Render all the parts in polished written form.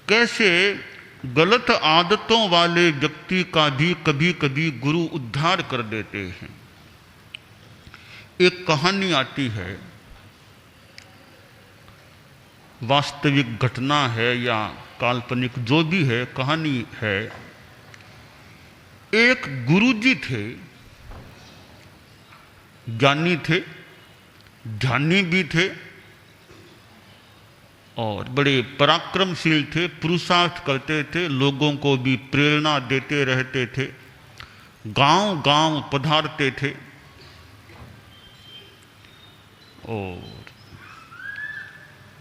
कैसे गलत आदतों वाले व्यक्ति का भी कभी कभी गुरु उद्धार कर देते हैं। एक कहानी आती है, वास्तविक घटना है या काल्पनिक जो भी है, कहानी है। एक गुरुजी थे, ज्ञानी थे, ध्यानी भी थे और बड़े पराक्रमशील थे, पुरुषार्थ करते थे, लोगों को भी प्रेरणा देते रहते थे, गांव गांव पधारते थे और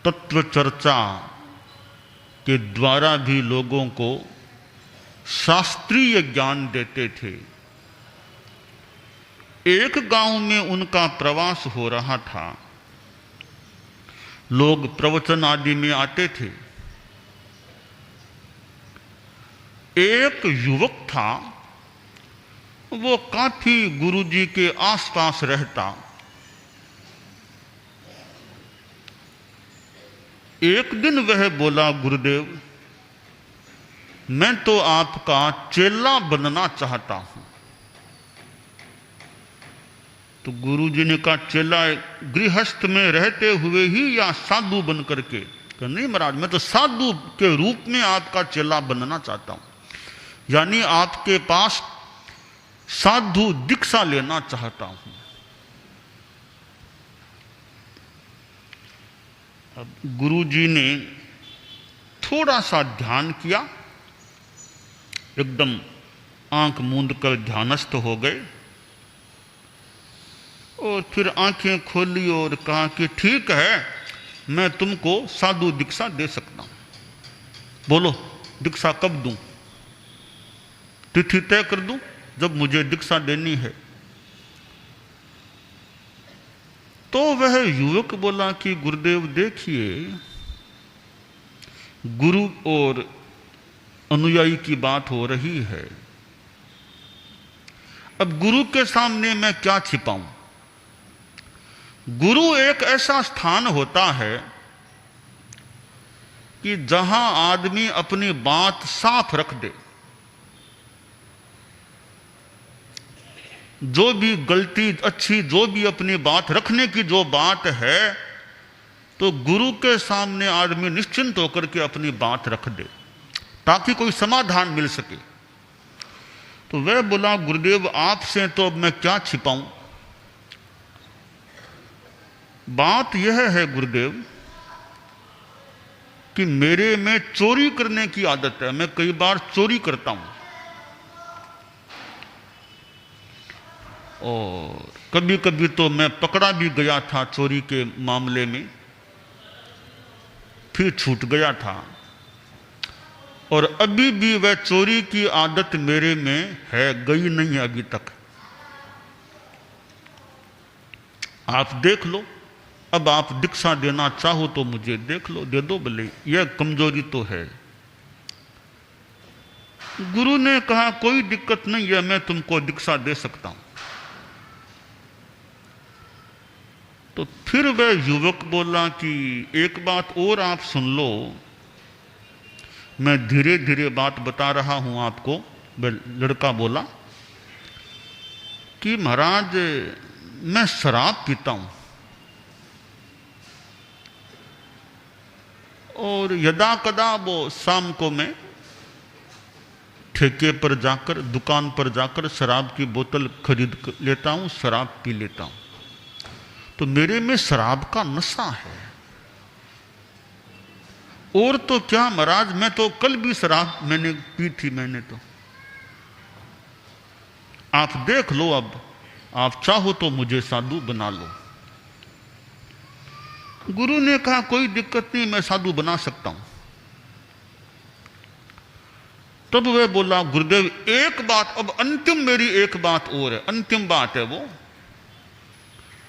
तत्व चर्चा के द्वारा भी लोगों को शास्त्रीय ज्ञान देते थे। एक गांव में उनका प्रवास हो रहा था। लोग प्रवचन आदि में आते थे। एक युवक था, वो काफी गुरुजी के आसपास रहता। एक दिन वह बोला, गुरुदेव मैं तो आपका चेला बनना चाहता हूं। तो गुरुजी ने कहा, चेला गृहस्थ में रहते हुए ही या साधु बन करके? कहा नहीं महाराज, मैं तो साधु के रूप में आपका चेला बनना चाहता हूं, यानी आपके पास साधु दीक्षा लेना चाहता हूं। अब गुरुजी ने थोड़ा सा ध्यान किया, एकदम आंख मूंद कर ध्यानस्थ हो गए और फिर आंखें खोली और कहा कि ठीक है, मैं तुमको साधु दीक्षा दे सकता हूं। बोलो दीक्षा कब दूं? तिथि तय कर दूं जब मुझे दीक्षा देनी है। तो वह युवक बोला कि गुरुदेव देखिए, गुरु और अनुयायी की बात हो रही है। अब गुरु के सामने मैं क्या छिपाऊं? गुरु एक ऐसा स्थान होता है कि जहां आदमी अपनी बात साफ रख दे। जो भी गलती अच्छी, जो भी अपनी बात रखने की जो बात है, तो गुरु के सामने आदमी निश्चिंत होकर के अपनी बात रख दे ताकि कोई समाधान मिल सके। तो वह बोला, गुरुदेव आपसे तो अब मैं क्या छिपाऊं? बात यह है गुरुदेव कि मेरे में चोरी करने की आदत है, मैं कई बार चोरी करता हूं और कभी कभी तो मैं पकड़ा भी गया था चोरी के मामले में, फिर छूट गया था और अभी भी वह चोरी की आदत मेरे में है, गई नहीं है अभी तक। आप देख लो, अब आप दीक्षा देना चाहो तो मुझे देख लो, दे दो भले, यह कमजोरी तो है। गुरु ने कहा कोई दिक्कत नहीं है, मैं तुमको दीक्षा दे सकता हूं। तो फिर वह युवक बोला कि एक बात और आप सुन लो, मैं धीरे धीरे बात बता रहा हूं आपको। लड़का बोला कि महाराज मैं शराब पीता हूं और यदा कदा वो शाम को मैं ठेके पर जाकर, दुकान पर जाकर शराब की बोतल खरीद लेता हूं, शराब पी लेता हूं। तो मेरे में शराब का नशा है। और तो क्या महाराज, मैं तो कल भी शराब मैंने पी थी, मैंने तो। आप देख लो, अब आप चाहो तो मुझे साधु बना लो। गुरु ने कहा कोई दिक्कत नहीं, मैं साधु बना सकता हूं। तब वह बोला, गुरुदेव एक बात, अब अंतिम मेरी एक बात और है, अंतिम बात है वो।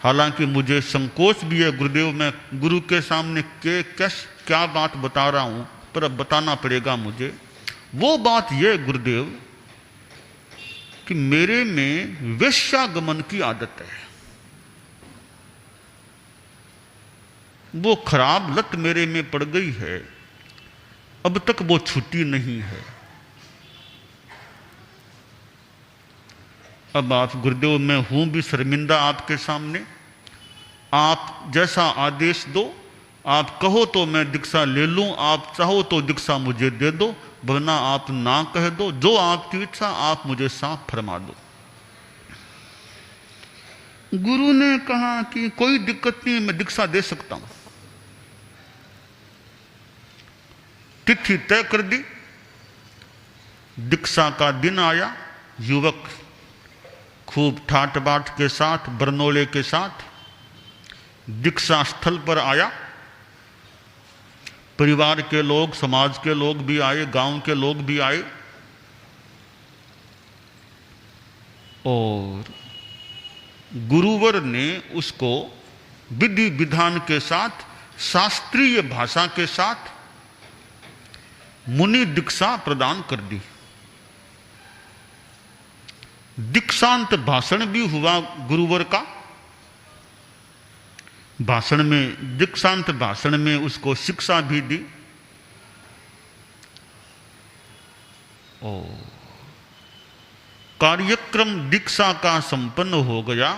हालांकि मुझे संकोच भी है गुरुदेव, मैं गुरु के सामने क्या बात बता रहा हूं, पर अब बताना पड़ेगा मुझे। वो बात यह गुरुदेव कि मेरे में वेश्यागमन की आदत है। वो खराब लत मेरे में पड़ गई है। अब तक वो छुट्टी नहीं है। अब आप गुरुदेव, मैं हूं भी शर्मिंदा आपके सामने, आप जैसा आदेश दो, आप कहो तो मैं दीक्षा ले लूं, आप चाहो तो दीक्षा मुझे दे दो, वरना आप ना कह दो, जो आपकी इच्छा आप मुझे साफ फरमा दो। गुरु ने कहा कि कोई दिक्कत नहीं, मैं दीक्षा दे सकता हूं। तिथि तय कर दी, दीक्षा का दिन आया। युवक खूब ठाट बाट के साथ, बरनोले के साथ दीक्षा स्थल पर आया। परिवार के लोग, समाज के लोग भी आए, गांव के लोग भी आए, और गुरुवर ने उसको विधि विधान के साथ, शास्त्रीय भाषा के साथ मुनि दीक्षा प्रदान कर दी। दीक्षांत भाषण भी हुआ गुरुवर का। भाषण में, दीक्षांत भाषण में उसको शिक्षा भी दी। और कार्यक्रम दीक्षा का संपन्न हो गया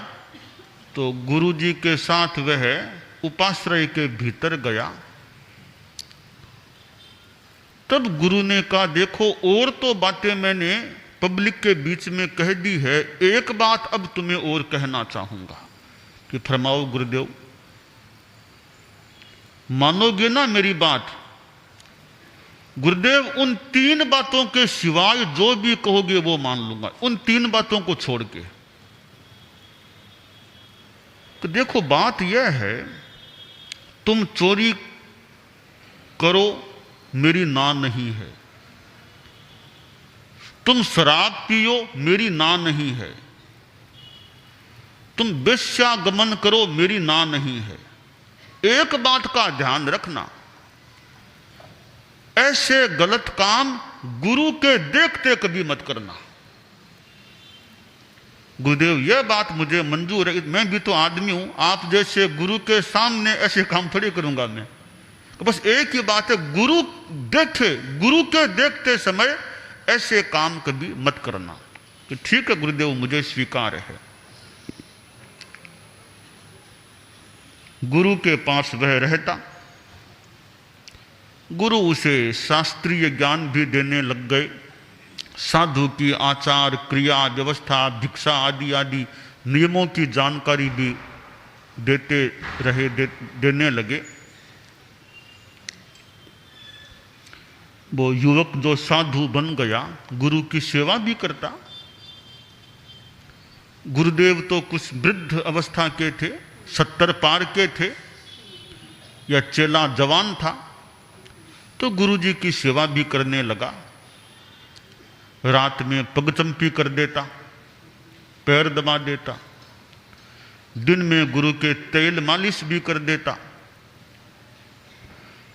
तो गुरुजी के साथ वह उपाश्रय के भीतर गया। तब गुरु ने कहा, देखो और तो बातें मैंने पब्लिक के बीच में कह दी है, एक बात अब तुम्हें और कहना चाहूंगा। कि फरमाओ गुरुदेव। मानोगे ना मेरी बात? गुरुदेव, उन 3 बातों के सिवाय जो भी कहोगे वो मान लूंगा, उन 3 बातों को छोड़ के। तो देखो बात यह है, तुम चोरी करो मेरी ना नहीं है, तुम शराब पियो मेरी ना नहीं है, तुम वेश्यागमन करो मेरी ना नहीं है। एक बात का ध्यान रखना, ऐसे गलत काम गुरु के देखते कभी मत करना। गुरुदेव, यह बात मुझे मंजूर है, मैं भी तो आदमी हूं, आप जैसे गुरु के सामने ऐसे काम थोड़ी करूंगा मैं। तो बस एक ही बात है, गुरु देखे, गुरु के देखते समय ऐसे काम कभी मत करना। कि ठीक है गुरुदेव, मुझे स्वीकार है। गुरु के पास वह रहता, गुरु उसे शास्त्रीय ज्ञान भी देने लग गए, साधु की आचार क्रिया व्यवस्था भिक्षा आदि आदि नियमों की जानकारी भी देते रहे, देने लगे। वो युवक जो साधु बन गया, गुरु की सेवा भी करता। गुरुदेव तो कुछ वृद्ध अवस्था के थे, 70 पार के थे, या चेला जवान था, तो गुरुजी की सेवा भी करने लगा। रात में पगचंपी कर देता, पैर दबा देता, दिन में गुरु के तेल मालिश भी कर देता,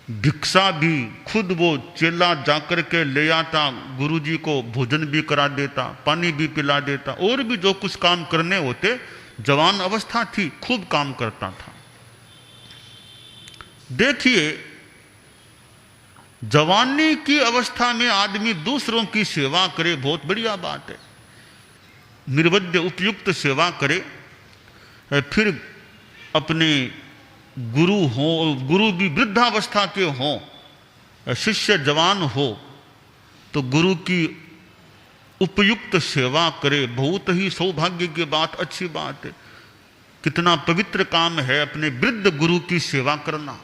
भिक्षा भी खुद वो चेला जाकर के ले आता, गुरुजी को भोजन भी करा देता, पानी भी पिला देता, और भी जो कुछ काम करने होते, जवान अवस्था थी, खूब काम करता था। देखिए, जवानी की अवस्था में आदमी दूसरों की सेवा करे, बहुत बढ़िया बात है, निर्वध्य उपयुक्त सेवा करे। फिर अपने गुरु हो, गुरु भी वृद्धावस्था के हों, शिष्य जवान हो, तो गुरु की उपयुक्त सेवा करे, बहुत ही सौभाग्य की बात, अच्छी बात है। कितना पवित्र काम है अपने वृद्ध गुरु की सेवा करना।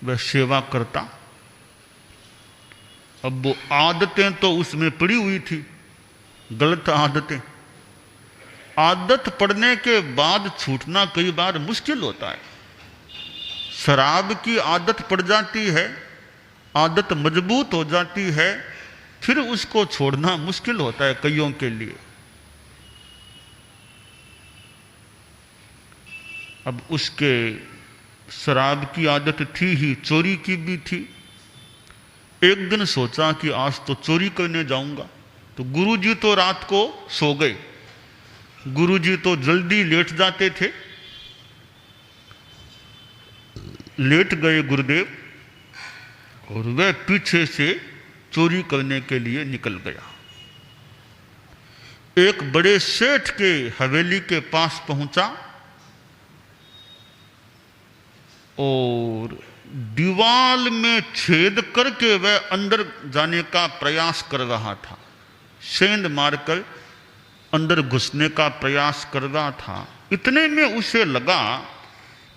वह सेवा करता। अब वो आदतें तो उसमें पड़ी हुई थी, गलत आदतें। आदत पड़ने के बाद छूटना कई बार मुश्किल होता है। शराब की आदत पड़ जाती है, आदत मजबूत हो जाती है, फिर उसको छोड़ना मुश्किल होता है कईयों के लिए। अब उसके शराब की आदत थी ही, चोरी की भी थी। एक दिन सोचा कि आज तो चोरी करने जाऊंगा, तो गुरुजी तो रात को सो गए, गुरुजी तो जल्दी लेट जाते थे। लेट गए गुरुदेव और वह पीछे से चोरी करने के लिए निकल गया। एक बड़े सेठ के हवेली के पास पहुंचा और दीवार में छेद करके वह अंदर जाने का प्रयास कर रहा था। सेंध मारकर अंदर घुसने का प्रयास कर रहा था। इतने में उसे लगा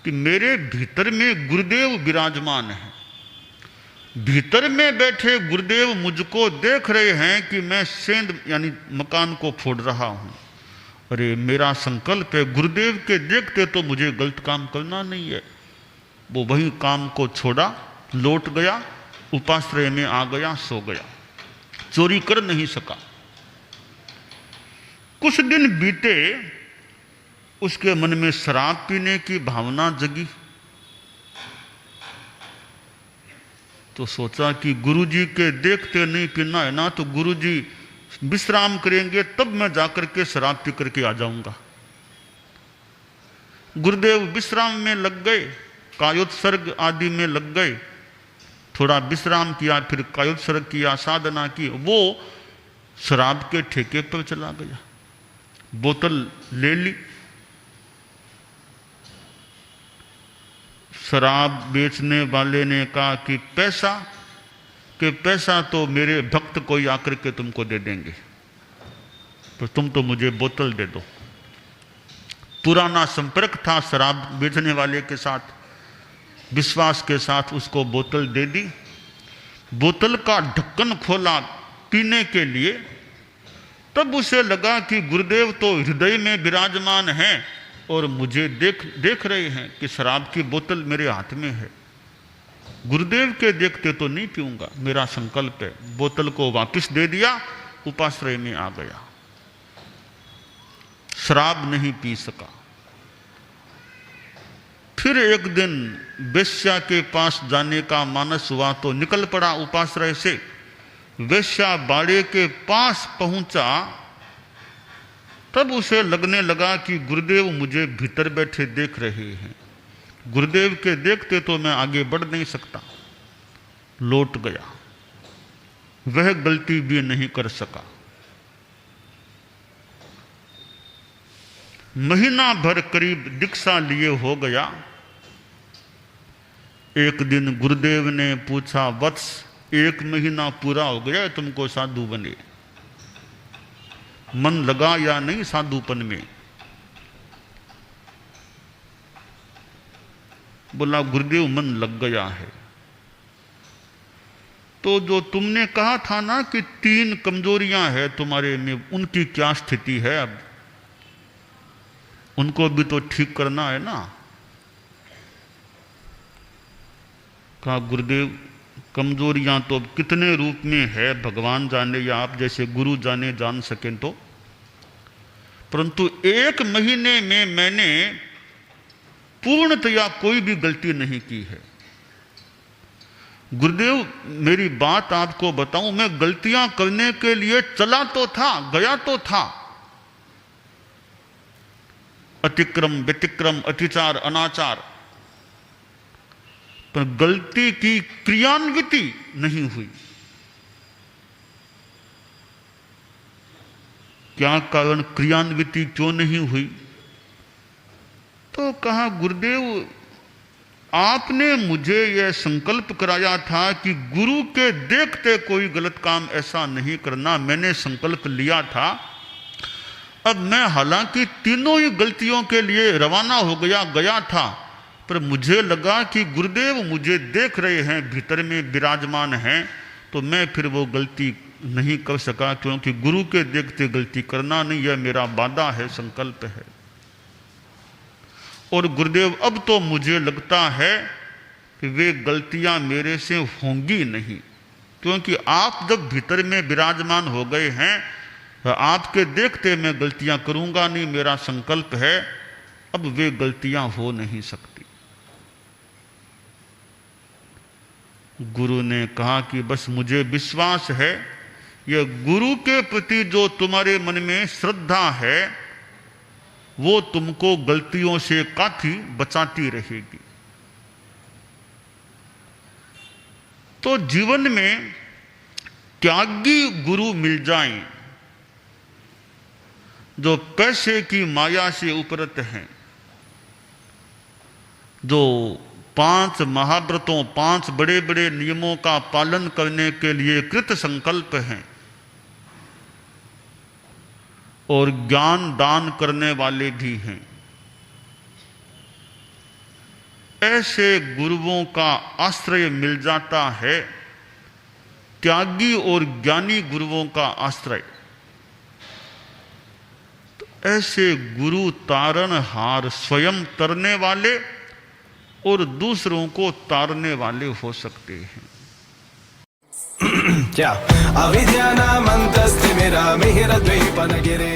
कि मेरे भीतर में गुरुदेव विराजमान है। भीतर में बैठे गुरुदेव मुझको देख रहे हैं कि मैं सेंध यानी मकान को फोड़ रहा हूं। अरे मेरा संकल्प है, गुरुदेव के देखते तो मुझे गलत काम करना नहीं है। वो वही काम को छोड़ा, लौट गया, उपाश्रय में आ गया, सो गया, चोरी कर नहीं सका। कुछ दिन बीते, उसके मन में शराब पीने की भावना जगी। तो सोचा कि गुरुजी के देखते नहीं पीना है ना, तो गुरुजी विश्राम करेंगे तब मैं जाकर के शराब पी करके आ जाऊंगा। गुरुदेव विश्राम में लग गए, कायोत्सर्ग आदि में लग गए। थोड़ा विश्राम किया, फिर कायोत्सर्ग किया, साधना की। वो शराब के ठेके पर चला गया, बोतल ले ली। शराब बेचने वाले ने कहा कि पैसा तो मेरे भक्त कोई आकर के तुमको दे देंगे, तो तुम तो मुझे बोतल दे दो। पुराना संपर्क था शराब बेचने वाले के साथ, विश्वास के साथ उसको बोतल दे दी। बोतल का ढक्कन खोला पीने के लिए, तब उसे लगा कि गुरुदेव तो हृदय में विराजमान हैं और मुझे देख रहे हैं कि शराब की बोतल मेरे हाथ में है। गुरुदेव के देखते तो नहीं पीऊंगा, मेरा संकल्प है। बोतल को वापस दे दिया, उपाश्रय में आ गया, शराब नहीं पी सका। फिर एक दिन वेश्या के पास जाने का मानस हुआ तो निकल पड़ा उपाश्रय से। वेश्या बाड़े के पास पहुंचा, तब उसे लगने लगा कि गुरुदेव मुझे भीतर बैठे देख रहे हैं। गुरुदेव के देखते तो मैं आगे बढ़ नहीं सकता। लौट गया, वह गलती भी नहीं कर सका। महीना भर करीब दीक्षा लिए हो गया। एक दिन गुरुदेव ने पूछा, वत्स 1 महीना पूरा हो गया, तुमको साधु बने, मन लगा या नहीं साधुपन में? बोला, गुरुदेव मन लग गया है। तो जो तुमने कहा था ना कि 3 कमजोरियां हैं तुम्हारे में, उनकी क्या स्थिति है? अब उनको भी तो ठीक करना है ना। कहा, गुरुदेव कमजोरियां तो कितने रूप में है भगवान जाने या आप जैसे गुरु जाने, जान सकें तो। परंतु 1 महीने में मैंने पूर्णतया कोई भी गलती नहीं की है। गुरुदेव मेरी बात आपको बताऊं, मैं गलतियां करने के लिए चला तो था, गया तो था। अतिक्रम, व्यतिक्रम, अतिचार, अनाचार, पर गलती की क्रियान्विति नहीं हुई। क्या कारण, क्रियान्विति क्यों नहीं हुई? तो कहा, गुरुदेव आपने मुझे यह संकल्प कराया था कि गुरु के देखते कोई गलत काम ऐसा नहीं करना, मैंने संकल्प लिया था। अब मैं हालांकि तीनों ही गलतियों के लिए रवाना हो गया था, पर मुझे लगा कि गुरुदेव मुझे देख रहे हैं, भीतर में विराजमान हैं, तो मैं फिर वो गलती नहीं कर सका, क्योंकि गुरु के देखते गलती करना नहीं, यह मेरा वादा है, संकल्प है। और गुरुदेव अब तो मुझे लगता है कि वे गलतियां मेरे से होंगी नहीं, क्योंकि आप जब भीतर में विराजमान हो गए हैं, आपके देखते मैं गलतियां करूंगा नहीं, मेरा संकल्प है, अब वे गलतियां हो नहीं सकती। गुरु ने कहा कि बस मुझे विश्वास है, यह गुरु के प्रति जो तुम्हारे मन में श्रद्धा है वो तुमको गलतियों से काफी बचाती रहेगी। तो जीवन में त्यागी गुरु मिल जाएं, जो पैसे की माया से उपरत हैं, जो 5 महाव्रतों 5 बड़े बड़े नियमों का पालन करने के लिए कृत संकल्प हैं और ज्ञान दान करने वाले भी हैं, ऐसे गुरुओं का आश्रय मिल जाता है, त्यागी और ज्ञानी गुरुओं का आश्रय। तो ऐसे गुरु तारनहार स्वयं तरने वाले और दूसरों को तारने वाले हो सकते हैं। क्या अविद्या नामन्तस्तिमिरा मिहिरद्वीपनगिरे